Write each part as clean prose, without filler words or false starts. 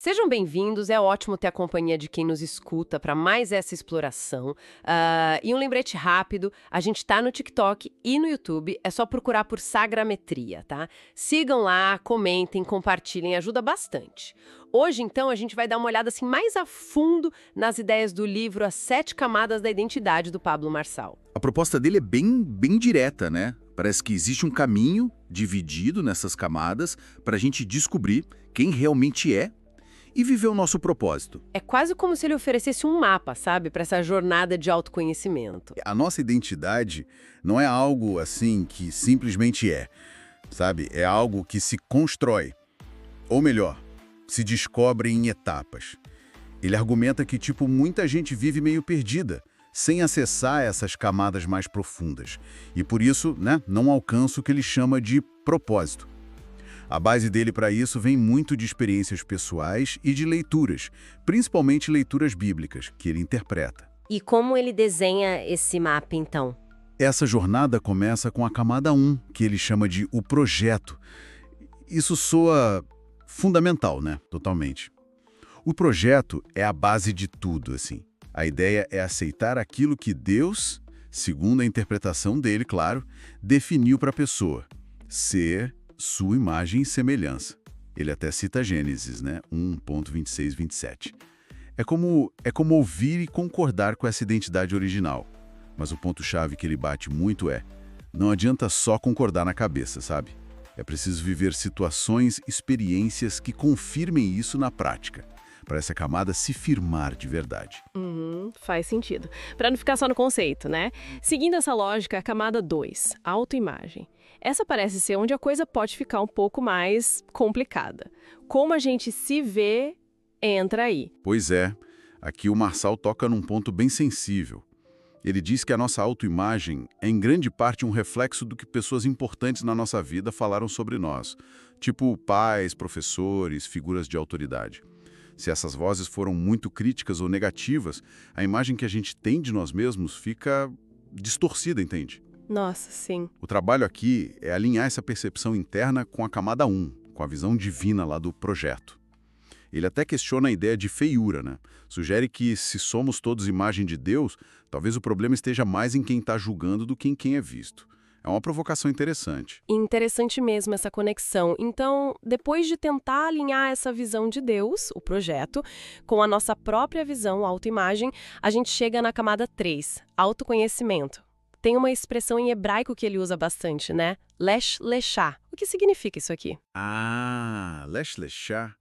Sejam bem-vindos, é ótimo ter a companhia de quem nos escuta para mais essa exploração. E um lembrete rápido, a gente tá no TikTok e no YouTube, é só procurar por Sagrametria, tá? Sigam lá, comentem, compartilhem, ajuda bastante. Hoje, então, a gente vai dar uma olhada assim mais a fundo nas ideias do livro As Sete Camadas da Identidade, do Pablo Marçal. A proposta dele é bem direta, né? Parece que existe um caminho dividido nessas camadas para a gente descobrir quem realmente é e viver o nosso propósito. É quase como se ele oferecesse um mapa, sabe, para essa jornada de autoconhecimento. A nossa identidade não é algo assim que simplesmente é, sabe? É algo que se constrói, ou melhor, se descobre em etapas. Ele argumenta que, muita gente vive meio perdida, sem acessar essas camadas mais profundas. E por isso, né, não alcança o que ele chama de propósito. A base dele para isso vem muito de experiências pessoais e de leituras, principalmente leituras bíblicas, que ele interpreta. E como ele desenha esse mapa, então? Essa jornada começa com a camada 1, que ele chama de o projeto. Isso soa fundamental, né? Totalmente. O projeto é a base de tudo, assim. A ideia é aceitar aquilo que Deus, segundo a interpretação dele, claro, definiu para a pessoa. Ser sua imagem e semelhança. Ele até cita Gênesis, né? 1.26, 27. É como ouvir e concordar com essa identidade original. Mas o ponto-chave que ele bate muito é: não adianta só concordar na cabeça, sabe? É preciso viver situações, experiências que confirmem isso na prática, para essa camada se firmar de verdade. Faz sentido. Para não ficar só no conceito, né? Seguindo essa lógica, a camada 2, autoimagem. Essa parece ser onde a coisa pode ficar um pouco mais complicada. Como a gente se vê, entra aí. Pois é, aqui o Marçal toca num ponto bem sensível. Ele diz que a nossa autoimagem é em grande parte um reflexo do que pessoas importantes na nossa vida falaram sobre nós, tipo pais, professores, figuras de autoridade. Se essas vozes foram muito críticas ou negativas, a imagem que a gente tem de nós mesmos fica distorcida, entende? Nossa, sim. O trabalho aqui é alinhar essa percepção interna com a camada 1, com a visão divina lá do projeto. Ele até questiona a ideia de feiura, né? Sugere que, se somos todos imagem de Deus, talvez o problema esteja mais em quem está julgando do que em quem é visto. É uma provocação interessante. Interessante mesmo essa conexão. Então, depois de tentar alinhar essa visão de Deus, o projeto, com a nossa própria visão, autoimagem, a gente chega na camada 3, autoconhecimento. Tem uma expressão em hebraico que ele usa bastante, né? Lesh leshá. O que significa isso aqui? Lesh leshá.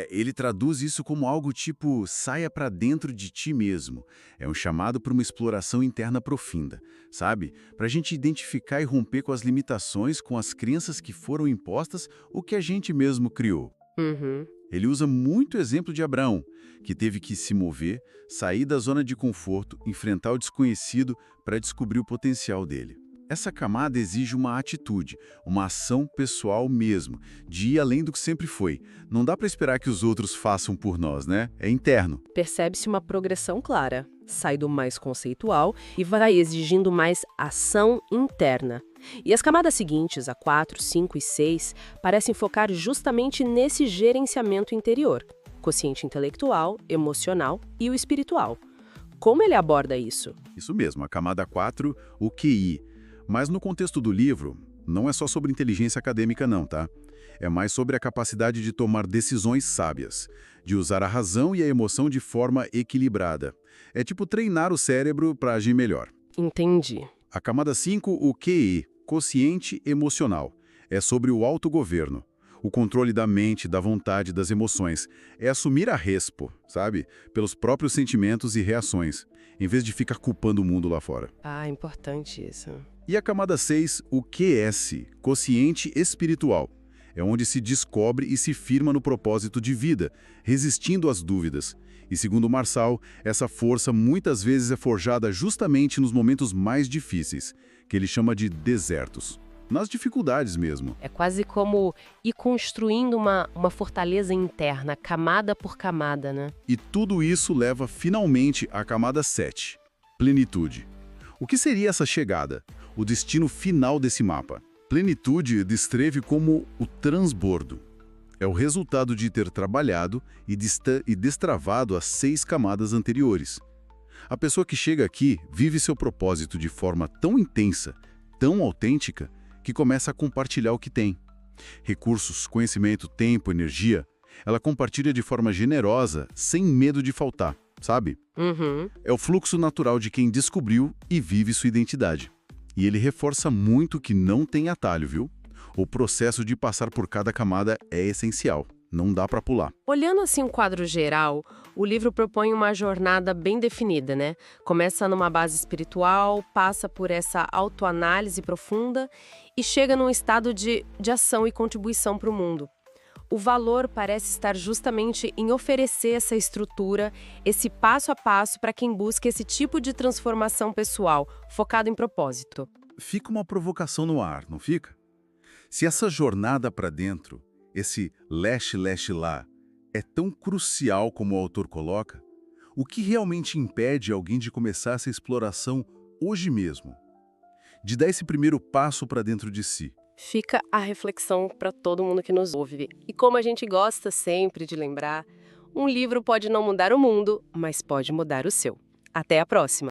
Ele traduz isso como algo tipo saia para dentro de ti mesmo. É um chamado para uma exploração interna profunda, sabe? Para a gente identificar e romper com as limitações, com as crenças que foram impostas, o que a gente mesmo criou. Ele usa muito o exemplo de Abraão, que teve que se mover, sair da zona de conforto, enfrentar o desconhecido para descobrir o potencial dele. Essa camada exige uma atitude, uma ação pessoal mesmo, de ir além do que sempre foi. Não dá para esperar que os outros façam por nós, né? É interno. Percebe-se uma progressão clara. Sai do mais conceitual e vai exigindo mais ação interna. E as camadas seguintes, a 4, 5 e 6, parecem focar justamente nesse gerenciamento interior, quociente intelectual, emocional e o espiritual. Como ele aborda isso? Isso mesmo, a camada 4, o QI. Mas no contexto do livro, não é só sobre inteligência acadêmica não, tá? É mais sobre a capacidade de tomar decisões sábias, de usar a razão e a emoção de forma equilibrada. É tipo treinar o cérebro para agir melhor. Entendi. A camada 5, o QE, quociente emocional. É sobre o autogoverno, o controle da mente, da vontade, das emoções. É assumir a respo, sabe? Pelos próprios sentimentos e reações, em vez de ficar culpando o mundo lá fora. Importante isso. E a camada 6, o QS, quociente espiritual. É onde se descobre e se firma no propósito de vida, resistindo às dúvidas. E segundo Marçal, essa força muitas vezes é forjada justamente nos momentos mais difíceis, que ele chama de desertos. Nas dificuldades mesmo. É quase como ir construindo uma fortaleza interna, camada por camada, né? E tudo isso leva finalmente à camada 7, plenitude. O que seria essa chegada? O destino final desse mapa? Plenitude descreve como o transbordo. É o resultado de ter trabalhado e destravado as 6 camadas anteriores. A pessoa que chega aqui vive seu propósito de forma tão intensa, tão autêntica, que começa a compartilhar o que tem. Recursos, conhecimento, tempo, energia, ela compartilha de forma generosa, sem medo de faltar, sabe? Uhum. É o fluxo natural de quem descobriu e vive sua identidade. E ele reforça muito que não tem atalho, viu? O processo de passar por cada camada é essencial, não dá para pular. Olhando assim um quadro geral, o livro propõe uma jornada bem definida, né? Começa numa base espiritual, passa por essa autoanálise profunda e chega num estado de ação e contribuição para o mundo. O valor parece estar justamente em oferecer essa estrutura, esse passo a passo para quem busca esse tipo de transformação pessoal, focado em propósito. Fica uma provocação no ar, não fica? Se essa jornada para dentro, esse leste lá, é tão crucial como o autor coloca, o que realmente impede alguém de começar essa exploração hoje mesmo? De dar esse primeiro passo para dentro de si? Fica a reflexão para todo mundo que nos ouve. E como a gente gosta sempre de lembrar, um livro pode não mudar o mundo, mas pode mudar o seu. Até a próxima!